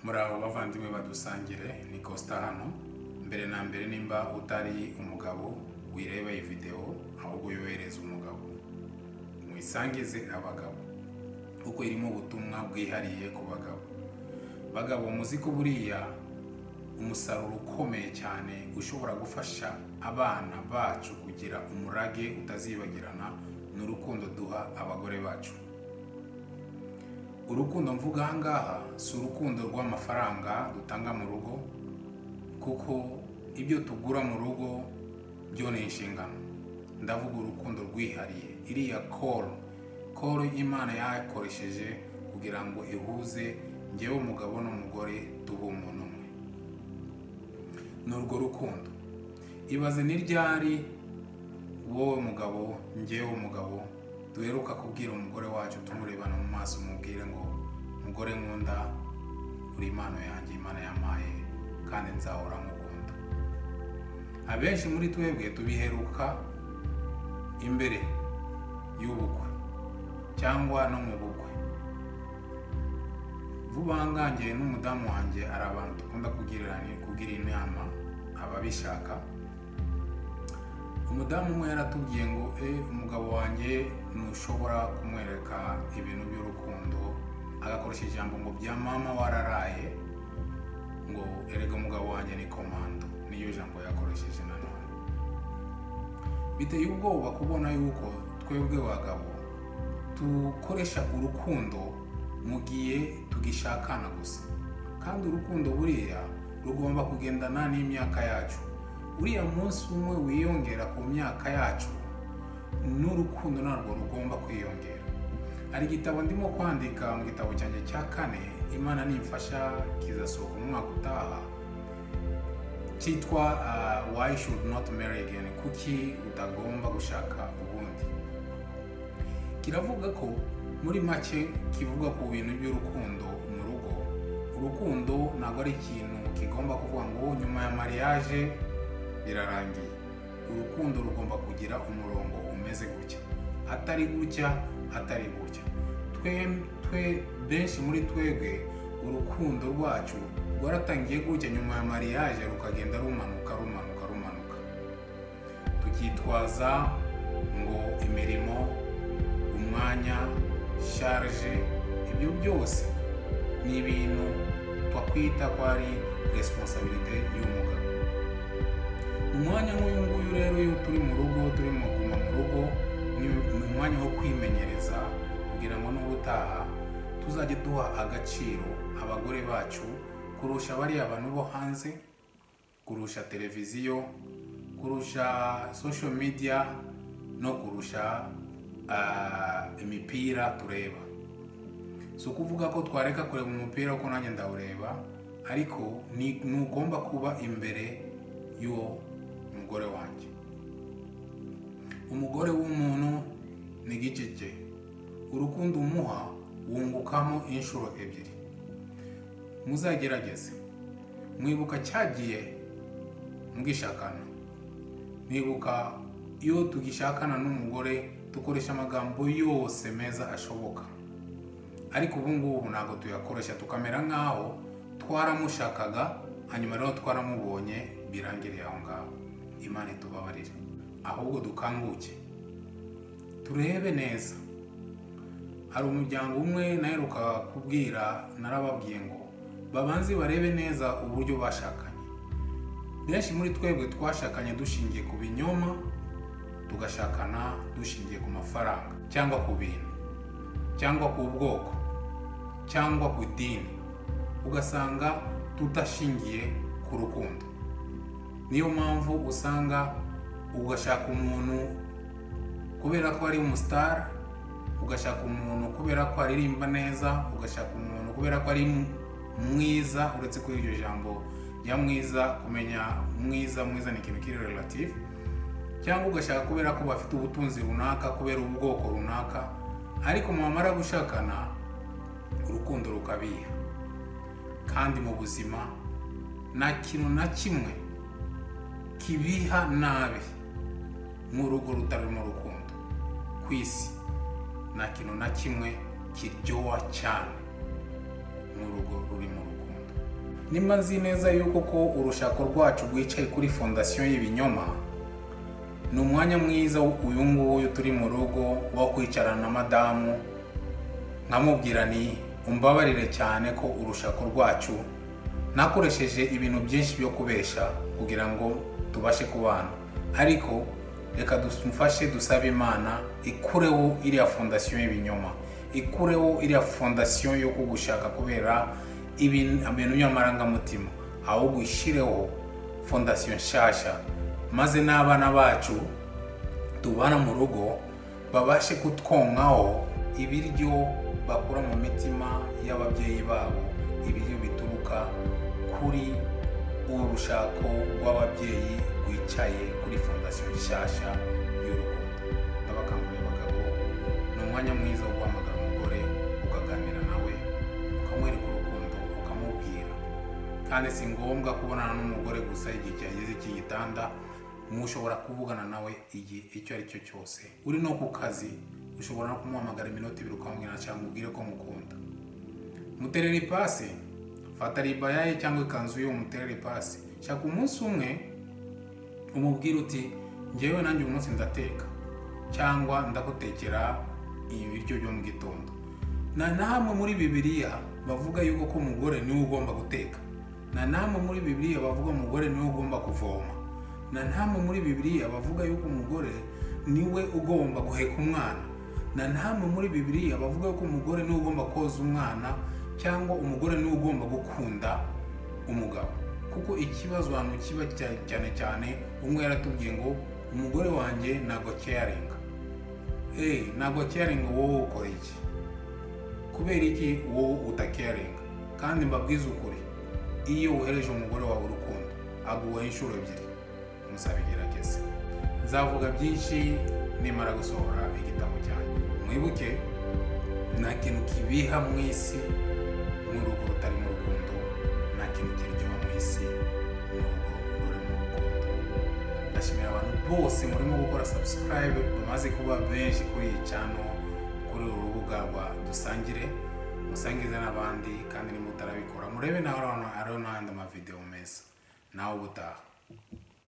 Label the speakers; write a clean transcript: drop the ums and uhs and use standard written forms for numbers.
Speaker 1: Muraho bavandimwe badusangire ni Costa hano. Mbere na mbere nimba utari umugabo wireba iyi video ahubwo yohereza umugabo mwisangize abagabo uko irimo ubutumwa bwihariye ku bagabo muziko buriya umusaruro ukomeye cyane ushobora gufasha abana bacu kugira umurage utazibagirana n'urukundo duha abagore bacu. Urukundo mvuga ahangaha si urukundo rw'amafaranga dutanga mu rugo, kuko ibyo tugura mu rugo byo ni inshingano. Ndavuga urukundo rwihariye, iriya call Imana yakoresheje kugira ngo ihuze njyewe umugabo n'umugore tuba umuntu umwe. N'urwo rukundo ibaze ni ryari wowe mugabo njyewe umugabo duheruka kubwira umugore wacu tumurebana mu maso umubwire ngo umugore nkunda uri impano yanjye Imana yampaye kandi nzahora nkukunda. Abenshi muri twebwe tubiheruka imbere y'ubukwe cyangwa no mu bukwe. Vuba nganjye n'umudamu wanjye ari abantu dukunda kugira inama ababishaka. Umudamu umwe yaratubwiye ngo umugabo wanjye ntushobora kumwereka ibintu by'urukundo, agakoresha ijambo ngo bya mama wararaye, ngo erega umugabo wanjye ni komando. Niyo jambo yakoresheje nanone. Biteye ubwoba kubona yuko twebwe bagabo dukoresha urukundo mu gihe tugishakana gusa, kandi urukundo buriya rugomba kugendana n'imyaka yacu. Uriya munsi umwe wiyongera ku myaka yacu n'urukundo narwo rugomba kwiyongera. Hari igitabo ndimo kwandika mu gitabo cyanjye cya 4, Imana nimfasha kizasohoka mu mwaka utaha, cyitwa Why Should Not Marry Again, kuki utagomba gushaka ubundi. Kiravuga ko muri make kivuga ku bintu by'urukundo mu rugo. Urukundo ntabwo ari ikintu kigomba kuvuga ngo nyuma ya mariage birarangiye. Urukundo rugomba kugira umurongo umeze gutya, atari gutya, atari gutya. Twe benshi muri twebwe urukundo rwacu rwaratangiye gutya, nyuma ya mariage rukagenda rumanuka. Tukitwaza ngo imirimo, umwanya, charge, ibyo byose ni ibintu twakwita ko ari responsabilité y'umugabo. Umwanya nk'uyu nguyu rero iyo turi mu rugo, turi mu guma mu rugo, ni umwanya wo kwimenyereza kugira ngo n'ubutaha tuzajye duha agaciro abagore bacu kurusha bariya abantu bo hanze, kurusha televiziyo, kurusha social media, no kurusha imipira tureba. Si ukuvuga ko twareka kureba umupira ko nanjye ndawureba, ariko ntugomba kuba imbere y'uwo umugore wanjye. Umugore w'umuntu ni igice cye. Urukundo umuha wungukamo inshuro ebyiri. Muzagerageze mwibuka cyagiye mugishakana. Mwibuka iyo tugishakana n'umugore dukoresha amagambo yose meza ashoboka, ariko ubu ngubu ntabwo tuyakoresha, tukamera nk'aho twaramushakaga hanyuma rero twaramubonye birangiriye aho ngaho. Imana itubabarire, ahubwo dukanguke turebe neza. Hari umuryango umwe naheruka kubwira, narababwiye ngo babanze barebe neza uburyo bashakanye. Benshi muri twebwe twashakanye dushingiye ku binyoma, tugashakana dushingiye ku mafaranga cyangwa ku bintu cyangwa ku bwoko cyangwa ku dini, ugasanga tudashingiye ku rukundo. Niyo mpamvu usanga ugashaka umuntu kubera ko ari umustar, ugashaka umuntu kubera ko aririmba neza, ugashaka umuntu kubera ko ari mwiza, uretse ko iryo jambo ya mwiza, kumenya mwiza ni ikintu kiri relative, cyangwa ugashaka kubera ko bafite ubutunzi runaka, kubera ubwoko runaka, ariko mwamara gushakana urukundo rukabiha. Kandi mu buzima nta kintu na kimwe kibiha nabi nk'urugo rutarimo urukundo. Ku isi nta kintu na kimwe kiryoha cyane nk'urugo rurimo urukundo. nimba nzi neza yuko ko urushako rwacu rwicaye kuri fondasiyo y'ibinyoma, ni umwanya mwiza uyu nguyu turi mu rugo wo kwicarana na madamu nkamubwira ni umbabarire cyane ko urushako rwacu nakoresheje ibintu byinshi byo kubesha kugira ngo tubashe kubana, ariko reka dufashe dusabe Imana ikureho iriya fondasiyo y'ibinyoma, ikureho iriya fondasiyo yo kugushaka kubera ibintu by'amarangamutima, ahubwo ishireho fondasiyo nshasha, maze n'abana bacu tubana mu rugo babashe kutwonkaho ibiryo bakura mu mitima y'ababyeyi babo, ibiryo bituruka kuri urushako rw'ababyeyi rwicaye kuri fondasiyo nshasha y'urukundo. Abakangurira abagabo, ni umwanya mwiza wo guhamagara umugore ukaganira nawe ukamwereka urukundo ukamubwira, kandi si ngombwa kubonana n'umugore gusa igihe cyageze cy'igitanda, mushobora kuvugana nawe igihe icyo ari cyo cyose. Uri no ku kazi ushobora no kumuhamagara iminota 2 ukamubwira cyangwa ubwire ko mukunda. Muterere ipasi, fata ribayaye cyangwa ikanzu yo muterere ipasi, shaka umunsi umwe umubwira uti njyewe nanjye umunsi ndateka cyangwa ndagutekera ibiryo byo mu gitondo. Na namwe muri Bibiliya bavuga yuko ko umugore niwe ugomba guteka, na namwe muri Bibiliya bavuga umugore niwe ugomba kuvoma, na namwe muri Bibiliya bavuga yuko umugore niwe ugomba guheka umwana, na namwe muri Bibiliya bavuga yuko umugore niwe ugomba koza umwana cyangwa umugore niwe ugomba gukunda umugabo. Kuko ikibazo hano kiba cyane cyane, umwe yaratubwiye ngo umugore wanjye ntago caring. Ntago caring, wowe ukora iki? Kubera iki wowe utacaring? Kandi mbabwiza ukuri, iyo uhereje umugore wawe urukundo aguha inshuro 2, muzabigerageze. Nzavuga byinshi nimara gusohora igitabo cyanjye. Mwibuke, nta kintu kibiha mu isi n'urugo rutari mu rukundo, nta kintu kiryoha mu isi n'urugo ruri mu rukundo. Ndashimira abantu bose murimo gukora subscribe, bamaze kuba benshi kuri iyi channel, kuri uru rubuga rwa Dusangire, musangize n'abandi, kandi nimutarabikora murebe naho arona n'andi ma video meza. Nawe ubutaha.